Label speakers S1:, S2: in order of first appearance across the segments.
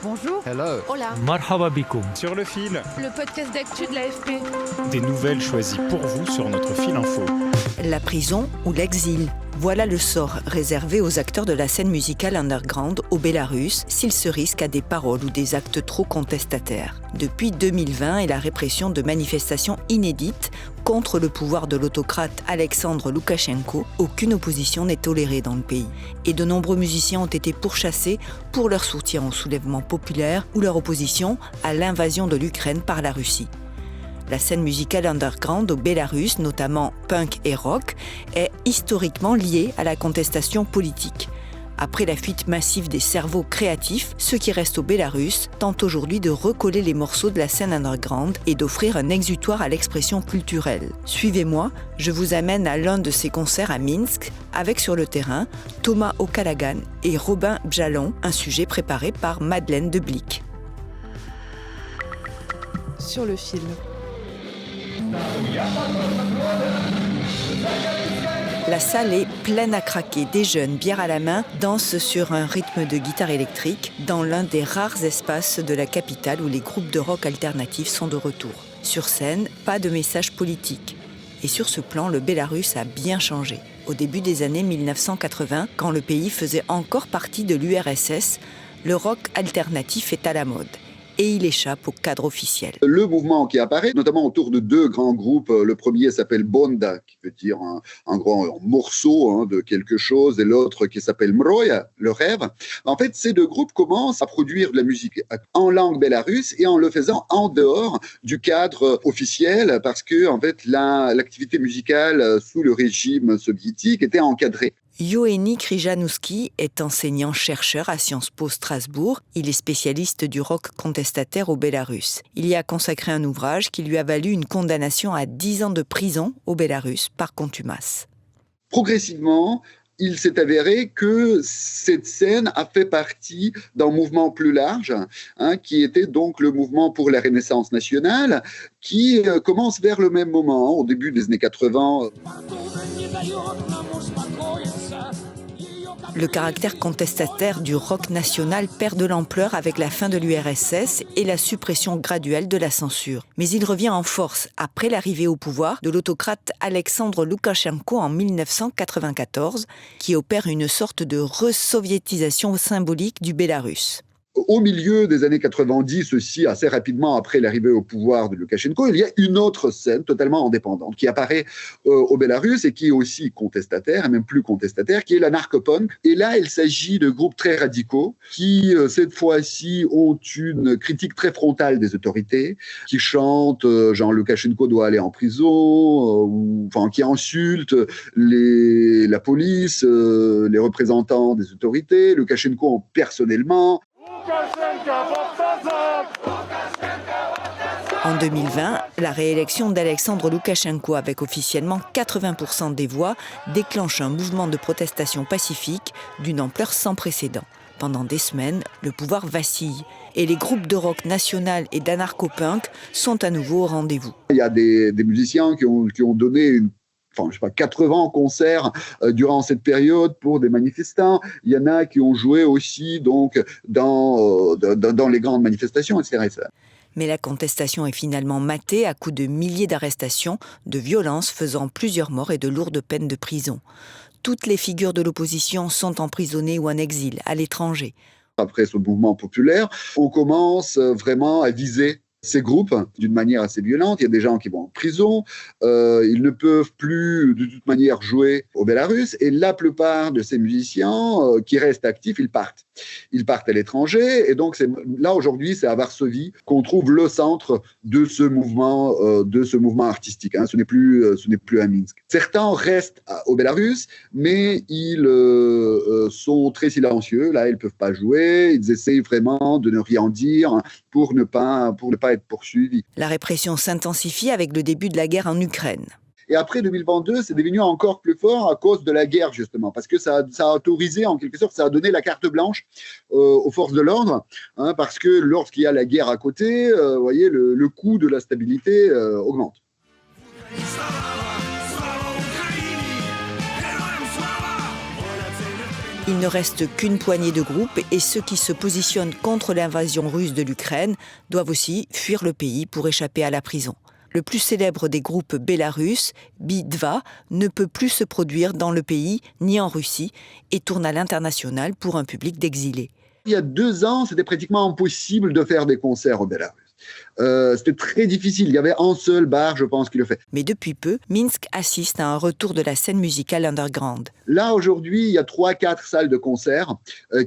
S1: Bonjour.
S2: Hello.
S1: Hola.
S3: Marhaba bikoum.
S4: Sur le fil,
S1: Le podcast d'actu de l'AFP.
S4: des nouvelles choisies pour vous sur notre fil info.
S5: La prison ou l'exil. Voilà le sort réservé aux acteurs de la scène musicale underground au Bélarus s'ils se risquent à des paroles ou des actes trop contestataires. Depuis 2020 et la répression de manifestations inédites contre le pouvoir de l'autocrate Alexandre Loukachenko, aucune opposition n'est tolérée dans le pays. Et de nombreux musiciens ont été pourchassés pour leur soutien au soulèvement populaire ou leur opposition à l'invasion de l'Ukraine par la Russie. La scène musicale underground au Bélarus, notamment punk et rock, est historiquement liée à la contestation politique. Après la fuite massive des cerveaux créatifs, ceux qui restent au Bélarus tentent aujourd'hui de recoller les morceaux de la scène underground et d'offrir un exutoire à l'expression culturelle. Suivez-moi, je vous amène à l'un de ces concerts à Minsk, avec sur le terrain Thomas O'Callaghan et Robin Bjalon, un sujet préparé par Madeleine Deblic.
S1: Sur le fil.
S5: La salle est pleine à craquer. Des jeunes, bière à la main, dansent sur un rythme de guitare électrique dans l'un des rares espaces de la capitale où les groupes de rock alternatifs sont de retour. Sur scène, pas de message politique. Et sur ce plan, le Bélarus a bien changé. Au début des années 1980, quand le pays faisait encore partie de l'URSS, le rock alternatif est à la mode. Et il échappe au cadre officiel.
S6: Le mouvement qui apparaît, notamment autour de deux grands groupes, le premier s'appelle Bonda, qui veut dire un grand morceau de quelque chose, et l'autre qui s'appelle Mroya, le rêve. En fait, ces deux groupes commencent à produire de la musique en langue bélarusse et en le faisant en dehors du cadre officiel, parce que en fait, l'activité musicale sous le régime soviétique était encadrée.
S5: Ioannis Kryjanowski est enseignant-chercheur à Sciences Po Strasbourg. Il est spécialiste du rock contestataire au Bélarus. Il y a consacré un ouvrage qui lui a valu une condamnation à 10 ans de prison au Bélarus par contumace.
S6: Progressivement, il s'est avéré que cette scène a fait partie d'un mouvement plus large, qui était donc le mouvement pour la Renaissance nationale, qui commence vers le même moment, au début des années 80.
S5: Le caractère contestataire du rock national perd de l'ampleur avec la fin de l'URSS et la suppression graduelle de la censure. Mais il revient en force après l'arrivée au pouvoir de l'autocrate Alexandre Loukachenko en 1994, qui opère une sorte de re-soviétisation symbolique du Bélarus.
S6: Au milieu des années 90, aussi assez rapidement après l'arrivée au pouvoir de Loukachenko, il y a une autre scène totalement indépendante qui apparaît au Bélarus et qui est aussi contestataire, et même plus contestataire, qui est la narcopunk. Et là, il s'agit de groupes très radicaux qui, cette fois-ci, ont une critique très frontale des autorités, qui chantent genre Loukachenko doit aller en prison, ou qui insultent la police, les représentants des autorités, Loukachenko personnellement.
S5: En 2020, la réélection d'Alexandre Loukachenko avec officiellement 80% des voix déclenche un mouvement de protestation pacifique d'une ampleur sans précédent. Pendant des semaines, le pouvoir vacille et les groupes de rock national et d'anarcho-punk sont à nouveau au rendez-vous.
S6: Il y a des musiciens qui ont donné 80 concerts durant cette période pour des manifestants. Il y en a qui ont joué aussi donc dans les grandes manifestations, etc.
S5: Mais la contestation est finalement matée à coups de milliers d'arrestations, de violences faisant plusieurs morts et de lourdes peines de prison. Toutes les figures de l'opposition sont emprisonnées ou en exil, à l'étranger.
S6: Après ce mouvement populaire, on commence vraiment à viser ces groupes d'une manière assez violente. Il y a des gens qui vont en prison, ils ne peuvent plus de toute manière jouer au Bélarus et la plupart de ces musiciens qui restent actifs, ils partent. Ils partent à l'étranger et donc là aujourd'hui c'est à Varsovie qu'on trouve le centre de ce mouvement artistique. Ce n'est plus à Minsk. Certains restent au Bélarus, mais ils sont très silencieux. Là, ils ne peuvent pas jouer. Ils essayent vraiment de ne rien dire pour ne pas être poursuivis.
S5: La répression s'intensifie avec le début de la guerre en Ukraine.
S6: Et après 2022, c'est devenu encore plus fort à cause de la guerre, justement, parce que ça a autorisé, en quelque sorte, ça a donné la carte blanche aux forces de l'ordre, parce que lorsqu'il y a la guerre à côté, vous voyez, le coût de la stabilité augmente.
S5: Il ne reste qu'une poignée de groupes et ceux qui se positionnent contre l'invasion russe de l'Ukraine doivent aussi fuir le pays pour échapper à la prison. Le plus célèbre des groupes bélarusses, B2, ne peut plus se produire dans le pays ni en Russie et tourne à l'international pour un public d'exilés.
S6: Il y a 2 ans, c'était pratiquement impossible de faire des concerts au Bélarus. C'était très difficile. Il y avait un seul bar, je pense, qui le fait.
S5: Mais depuis peu, Minsk assiste à un retour de la scène musicale underground.
S6: Là, aujourd'hui, il y a 3-4 salles de concert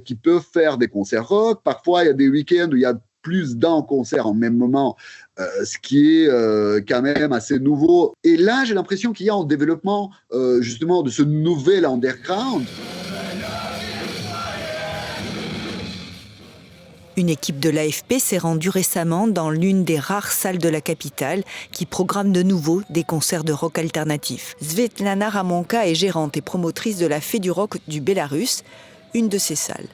S6: qui peuvent faire des concerts rock. Parfois, il y a des week-ends où il y a plus d'un concert en même moment, ce qui est quand même assez nouveau. Et là, j'ai l'impression qu'il y a un développement justement de ce nouvel underground.
S5: Une équipe de l'AFP s'est rendue récemment dans l'une des rares salles de la capitale qui programme de nouveau des concerts de rock alternatif. Svetlana Ramonka est gérante et promotrice de la Fée du rock du Bélarus, une de ces salles.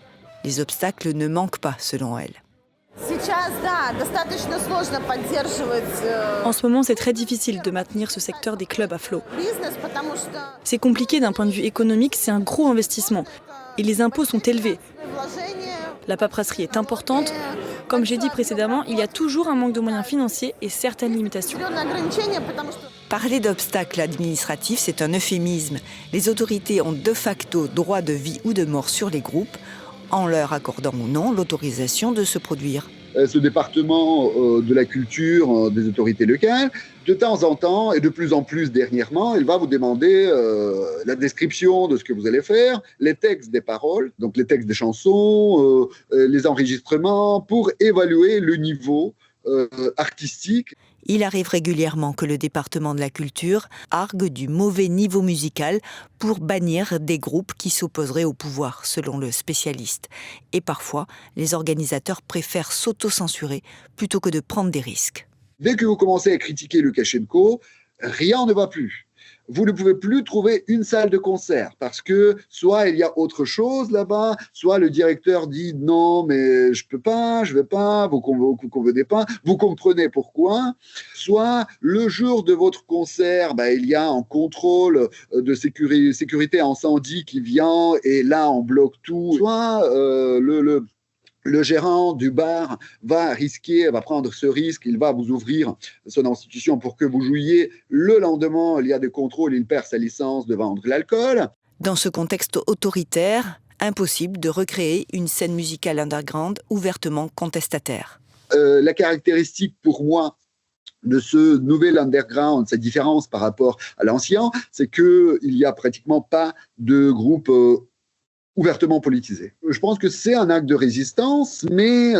S5: Les obstacles ne manquent pas, selon elle.
S2: En ce moment, c'est très difficile de maintenir ce secteur des clubs à flot. C'est compliqué d'un point de vue économique, c'est un gros investissement. Et les impôts sont élevés. La paperasserie est importante. Comme j'ai dit précédemment, il y a toujours un manque de moyens financiers et certaines limitations.
S5: Parler d'obstacles administratifs, c'est un euphémisme. Les autorités ont de facto droit de vie ou de mort sur les groupes, en leur accordant ou non l'autorisation de se produire.
S6: Ce département de la culture des autorités locales, de temps en temps, et de plus en plus dernièrement, il va vous demander la description de ce que vous allez faire, les textes des paroles, donc les textes des chansons, les enregistrements, pour évaluer le niveau artistique.
S5: Il arrive régulièrement que le département de la culture argue du mauvais niveau musical pour bannir des groupes qui s'opposeraient au pouvoir, selon le spécialiste. Et parfois, les organisateurs préfèrent s'auto-censurer plutôt que de prendre des risques.
S6: Dès que vous commencez à critiquer Loukachenko, rien ne va plus. Vous ne pouvez plus trouver une salle de concert parce que soit il y a autre chose là-bas, soit le directeur dit non, mais je peux pas, je vais pas, vous convenez pas, vous comprenez pourquoi. Soit le jour de votre concert, il y a un contrôle de sécurité incendie qui vient et là on bloque tout. Soit le gérant du bar va prendre ce risque, il va vous ouvrir son institution pour que vous jouiez. Le lendemain, il y a des contrôles, il perd sa licence de vendre l'alcool.
S5: Dans ce contexte autoritaire, impossible de recréer une scène musicale underground ouvertement contestataire.
S6: La caractéristique pour moi de ce nouvel underground, sa différence par rapport à l'ancien, c'est qu'il n'y a pratiquement pas de groupe ouvertement politisé. Je pense que c'est un acte de résistance, mais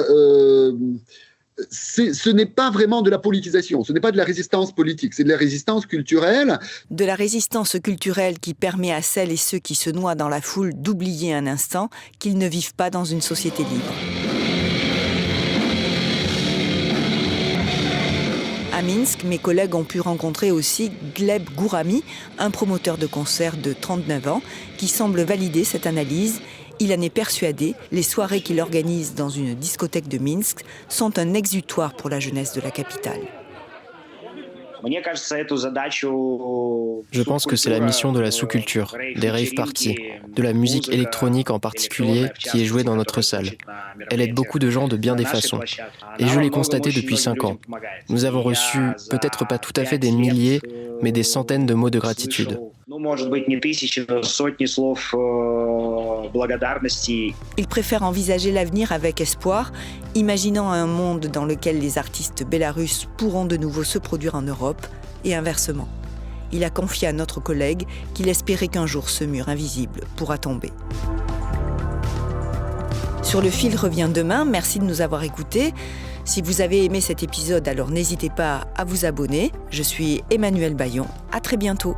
S6: ce n'est pas vraiment de la politisation, ce n'est pas de la résistance politique, c'est de la résistance culturelle.
S5: De la résistance culturelle qui permet à celles et ceux qui se noient dans la foule d'oublier un instant qu'ils ne vivent pas dans une société libre. À Minsk, mes collègues ont pu rencontrer aussi Gleb Gourami, un promoteur de concerts de 39 ans, qui semble valider cette analyse. Il en est persuadé, les soirées qu'il organise dans une discothèque de Minsk sont un exutoire pour la jeunesse de la capitale.
S3: Je pense que c'est la mission de la sous-culture, des rave parties, de la musique électronique en particulier qui est jouée dans notre salle. Elle aide beaucoup de gens de bien des façons. Et je l'ai constaté depuis 5 ans. Nous avons reçu, peut-être pas tout à fait des milliers, mais des centaines de mots de gratitude.
S5: Il préfère envisager l'avenir avec espoir, imaginant un monde dans lequel les artistes bélarusses pourront de nouveau se produire en Europe et inversement. Il a confié à notre collègue qu'il espérait qu'un jour ce mur invisible pourra tomber. Sur le fil revient demain, merci de nous avoir écoutés. Si vous avez aimé cet épisode, alors n'hésitez pas à vous abonner. Je suis Emmanuelle Bayon, à très bientôt.